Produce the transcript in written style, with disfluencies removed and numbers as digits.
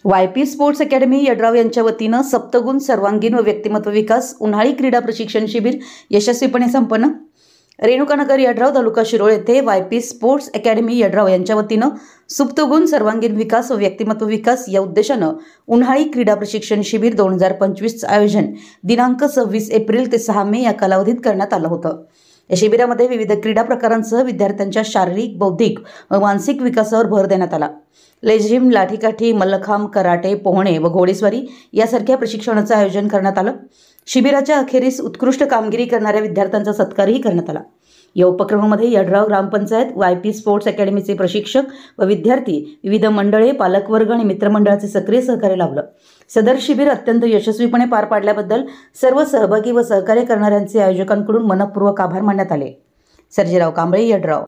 YP sports academy Yadrav यांच्या वतीनं सप्तगुण सर्वांगीण व व्यक्तिमत्व विकास उन्हाळी क्रीडा प्रशिक्षण शिबिर यशस्वीपणे संपन्न। रेणुकानगर यड्राव तालुका शिरोळ येथे वायपी स्पोर्ट्स अकॅडमी यड्राव यांच्या वतीनं सप्तगुण सर्वांगीण विकास व व्यक्तिमत्व विकास या उद्देशानं उन्हाळी क्रीडा प्रशिक्षण शिबिर 2025 चं आयोजन दिनांक 26 एप्रिल ते 6 मे या कालावधीत करण्यात आलं होतं। या शिबिरामध्ये विविध क्रीडा प्रकारांसह विद्यार्थ्यांच्या शारीरिक, बौद्धिक व मानसिक विकासावर भर देण्यात आला। लेझिम, लाठीकाठी, मल्लखांब, कराटे, पोहणे व घोडेस्वारी यासारख्या प्रशिक्षणाचं आयोजन करण्यात आलं। शिबिराच्या अखेरीस उत्कृष्ट कामगिरी करणाऱ्या विद्यार्थ्यांचा सत्कारही करण्यात आला। या उपक्रमामध्ये यड्राव ग्रामपंचायत, वायपी स्पोर्ट्स अकॅडमीचे प्रशिक्षक व विद्यार्थी, विविध मंडळे, पालकवर्ग आणि मित्रमंडळाचे सक्रिय सहकार्य लाभलं। सदर शिबिर अत्यंत यशस्वीपणे पार पाडल्याबद्दल सर्व सहभागी व सहकार्य करणाऱ्यांचे आयोजकांकडून मनपूर्वक आभार मानण्यात आले। सर्जेराव कांबळे, यड्राव।